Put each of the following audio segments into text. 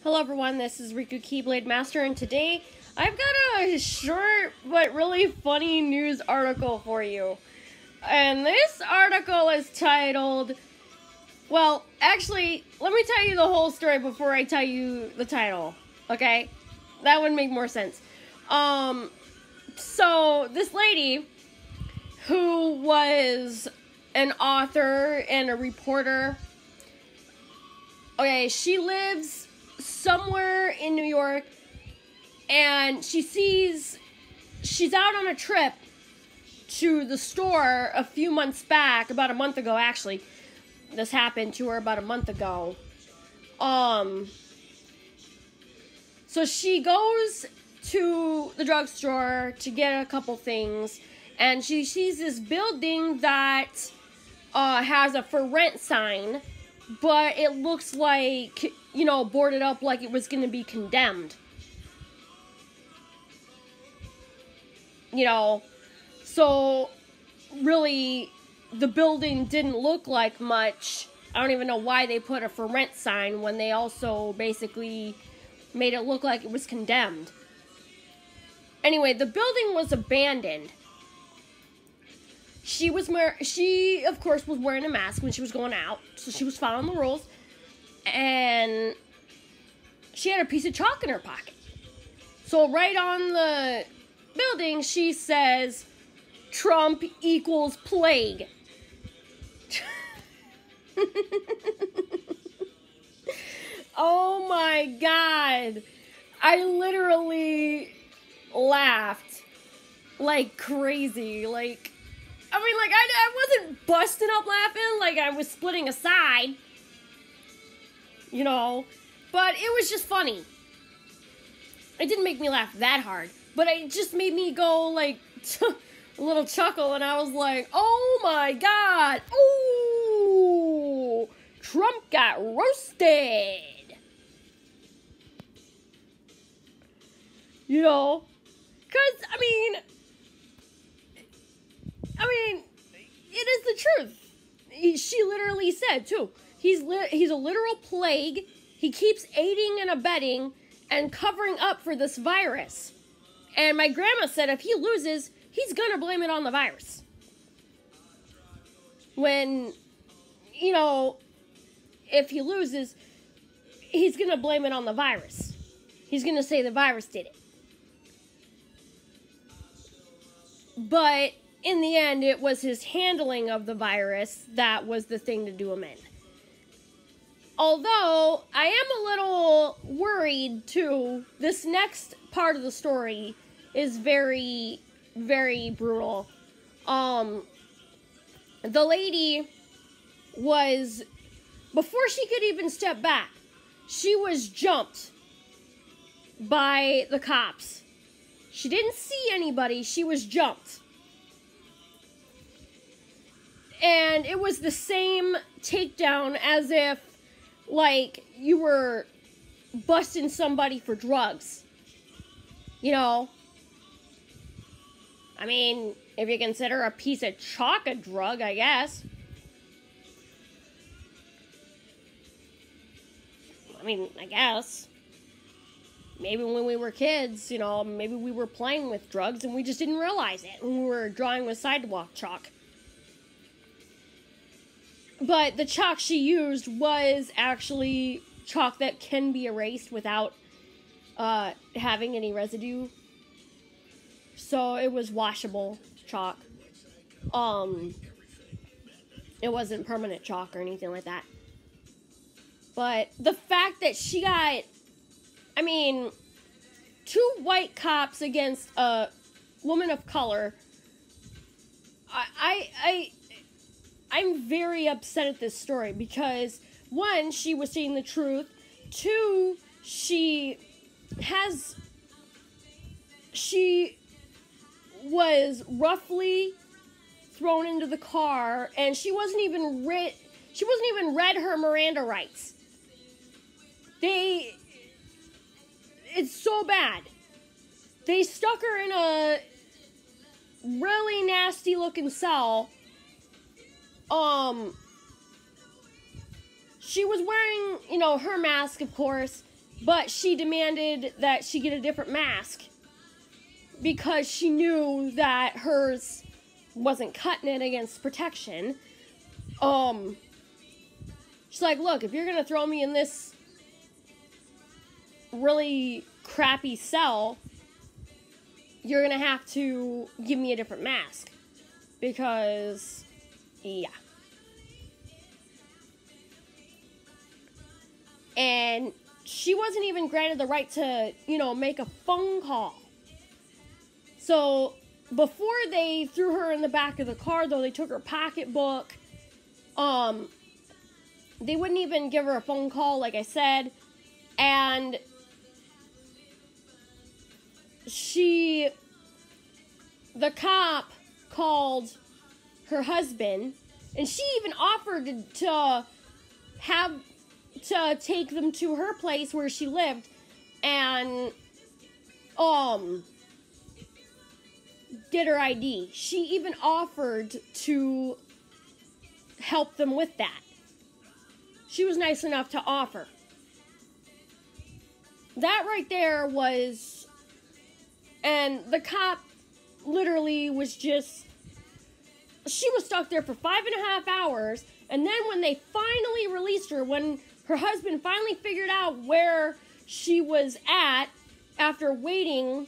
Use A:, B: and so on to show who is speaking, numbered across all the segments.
A: Hello everyone, this is Riku Keyblade Master, and today I've got a short but really funny news article for you. And this article is titled, well, actually, let me tell you the whole story before I tell you the title, okay? That would make more sense. So this lady, who was an author and a reporter, okay, she lives somewhere in New York, and she's out on a trip to the store a few months back, about a month ago actually. This happened to her about a month ago. So she goes to the drugstore to get a couple things, and she sees this building that has a for rent sign, but it looks like, you know, boarded up like it was going to be condemned. You know, so really the building didn't look like much. I don't even know why they put a for rent sign when they also basically made it look like it was condemned. Anyway, the building was abandoned. She, of course, was wearing a mask when she was going out, so she was following the rules, and she had a piece of chalk in her pocket. So right on the building, she says, "Trump equals plague." Oh my God. I literally laughed like crazy, I wasn't busting up laughing like I was splitting a side, you know, but it was just funny. It didn't make me laugh that hard, but it just made me go like a little chuckle, and I was like, oh my God, ooh, Trump got roasted, you know, because, I mean, it is the truth. She literally said, too, he's a literal plague. He keeps aiding and abetting and covering up for this virus. And my grandma said if he loses, he's going to blame it on the virus. When, you know, if he loses, he's going to blame it on the virus. He's going to say the virus did it. But in the end, it was his handling of the virus that was the thing to do him in. Although, I am a little worried, too. This next part of the story is very, very brutal. The lady was, before she could even step back, she was jumped by the cops. She didn't see anybody, she was jumped. And it was the same takedown as if, like, you were busting somebody for drugs. You know? I mean, if you consider a piece of chalk a drug, I guess. I mean, I guess. Maybe when we were kids, you know, maybe we were playing with drugs and we just didn't realize it when we were drawing with sidewalk chalk. But the chalk she used was actually chalk that can be erased without having any residue. So it was washable chalk. It wasn't permanent chalk or anything like that. But the fact that she got, I mean, 2 white cops against a woman of color, I'm very upset at this story because, 1, she was saying the truth. 2, she was roughly thrown into the car, and she wasn't even read her Miranda rights. It's so bad. They stuck her in a really nasty looking cell. She was wearing, you know, her mask, of course, but she demanded that she get a different mask because she knew that hers wasn't cutting it against protection. She's like, look, if you're gonna throw me in this really crappy cell, you're gonna have to give me a different mask. Because, yeah. And she wasn't even granted the right to, make a phone call. So, before they threw her in the back of the car, though, they took her pocketbook. They wouldn't even give her a phone call, like I said. And the cop called her husband, and she even offered to take them to her place where she lived and get her ID. She even offered to help them with that. She was nice enough to offer. That right there was, and the cop literally was just, she was stuck there for 5.5 hours, and then when they finally released her, when her husband finally figured out where she was at after waiting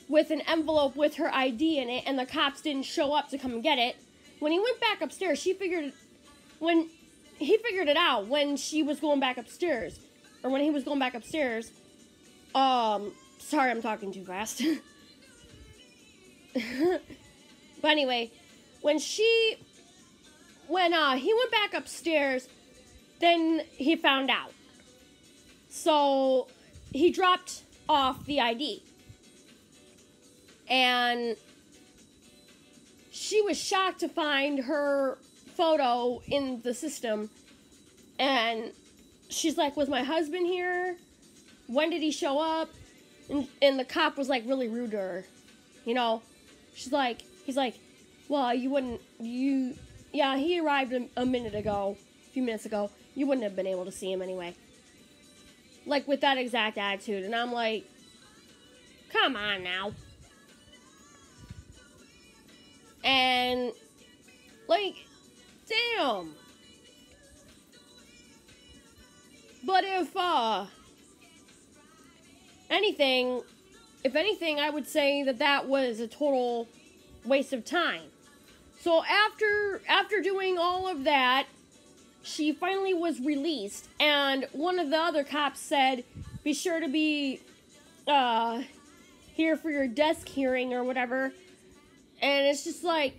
A: with an envelope with her ID in it, and the cops didn't show up to come and get it, when he went back upstairs, he figured it out when she was going back upstairs, or when he was going back upstairs. Sorry, I'm talking too fast. But anyway, when he went back upstairs, then he found out. So he dropped off the ID. And she was shocked to find her photo in the system. And she's like, was my husband here? When did he show up? And the cop was like really rude to her. He's like, well, yeah, he arrived a few minutes ago. You wouldn't have been able to see him anyway. Like, with that exact attitude. And I'm like, come on now. And, like, damn. But if anything, I would say that was a total waste of time. So after doing all of that, she finally was released, and one of the other cops said, be sure to be here for your desk hearing or whatever. And it's just like,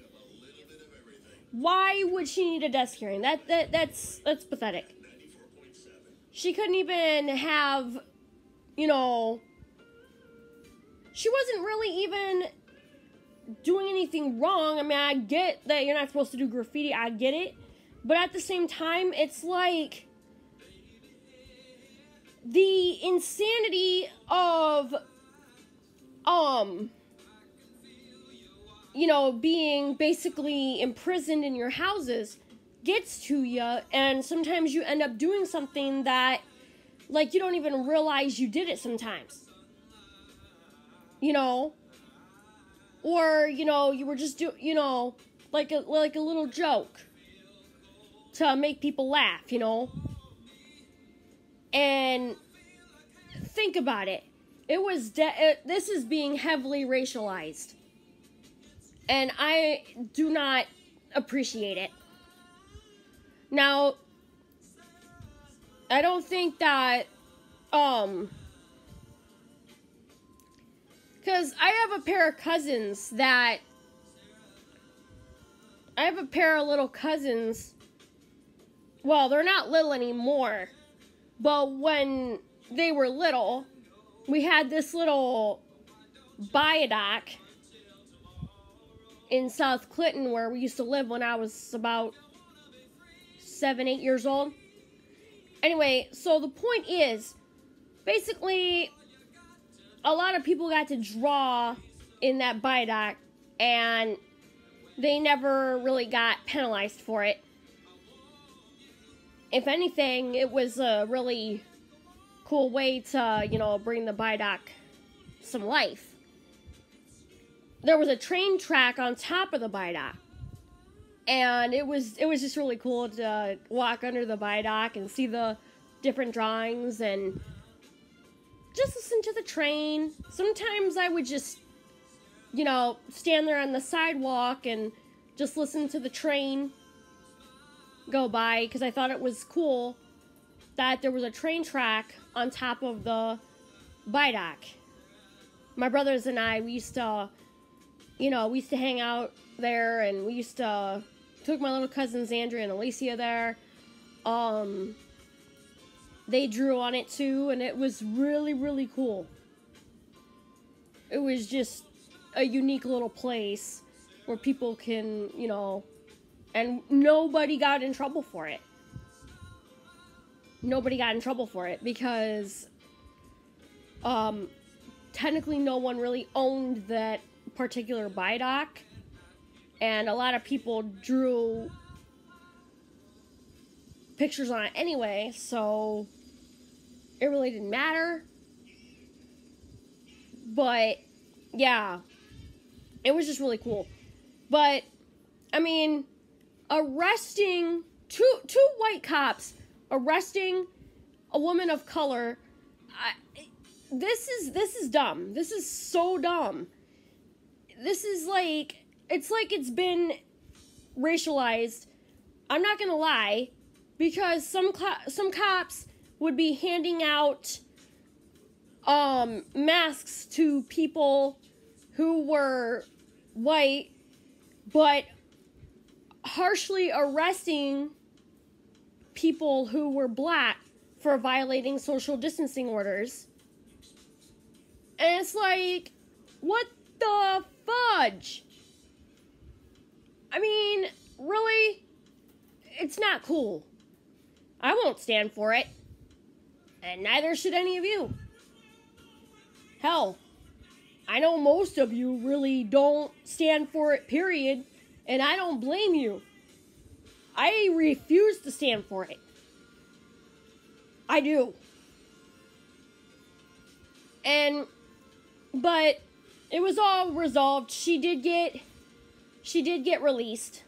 A: why would she need a desk hearing? That's pathetic. She couldn't even have, she wasn't really even doing anything wrong. I mean, I get that you're not supposed to do graffiti. I get it. But at the same time, it's like the insanity of, being basically imprisoned in your houses gets to you. And sometimes you end up doing something that, like, you don't even realize you did it sometimes. Or, you were just like a little joke to make people laugh, And think about it. This is being heavily racialized. And I do not appreciate it. Now, I don't think that, because I have a pair of little cousins. Well, they're not little anymore. But when they were little, we had this little viaduct in South Clinton where we used to live when I was about 7, 8 years old. Anyway, so the point is, basically, a lot of people got to draw in that viaduct, and they never really got penalized for it. If anything, it was a really cool way to, you know, bring the Viaduct some life. There was a train track on top of the Viaduct. And it was just really cool to walk under the Viaduct and see the different drawings and just listen to the train. Sometimes I would just, you know, stand there on the sidewalk and just listen to the train go by, because I thought it was cool that there was a train track on top of the Viaduct. My brothers and I, we used to hang out there, and we used to took my little cousins Andrea and Alicia there. They drew on it too, and it was really, really cool. It was just a unique little place where people can, you know, and nobody got in trouble for it. Nobody got in trouble for it because technically no one really owned that particular Viaduct, and a lot of people drew pictures on it anyway, so it really didn't matter. But yeah, it was just really cool. But I mean, arresting two white cops arresting a woman of color, this is dumb. This is so dumb. This is like, it's been racialized. I'm not gonna lie, because some cops would be handing out masks to people who were white, but harshly arresting people who were black for violating social distancing orders. And it's like, what the fudge? I mean, really? It's not cool. I won't stand for it. And neither should any of you. Hell, I know most of you really don't stand for it, period. And I don't blame you. I refuse to stand for it. I do. But it was all resolved. She did get released.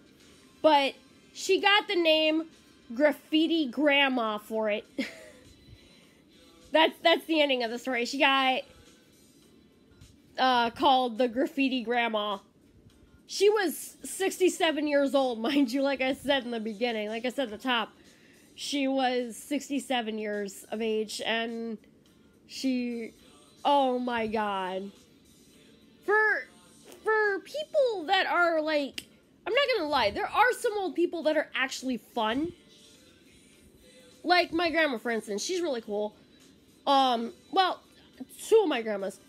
A: But she got the name Graffiti Grandma for it. That's the ending of the story. She got called the Graffiti Grandma. She was 67 years old, mind you, like I said in the beginning. Like I said at the top. She was 67 years of age, and she... Oh my god. For people that are like... I'm not gonna lie, there are some old people that are actually fun. Like my grandma, for instance. She's really cool. Well, two of my grandmas.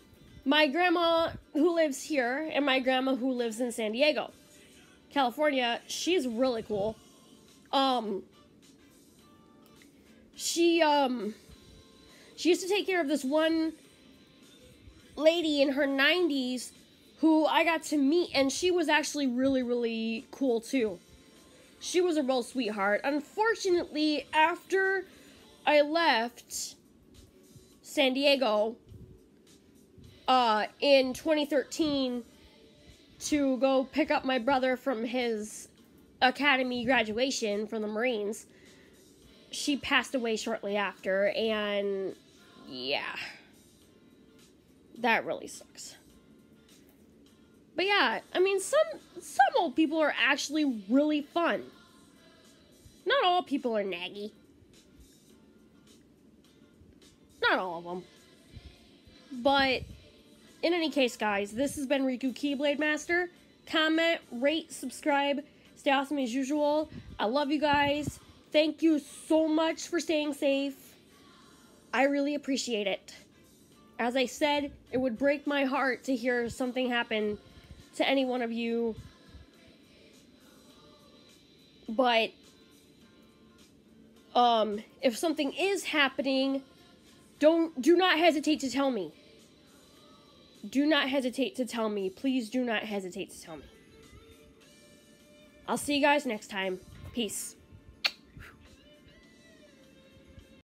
A: My grandma who lives here and my grandma who lives in San Diego, California. She's really cool. She used to take care of this one lady in her 90s who I got to meet, and she was actually really, really cool too. She was a real sweetheart. Unfortunately, after I left San Diego in 2013 to go pick up my brother from his academy graduation from the Marines, she passed away shortly after, and yeah, that really sucks. But yeah, I mean, some old people are actually really fun. Not all people are naggy. Not all of them. But in any case, guys, this has been Riku Keyblade Master. Comment, rate, subscribe, stay awesome as usual. I love you guys. Thank you so much for staying safe. I really appreciate it. As I said, it would break my heart to hear something happen to any one of you. But if something is happening, do not hesitate to tell me. Do not hesitate to tell me. Please do not hesitate to tell me. I'll see you guys next time. Peace.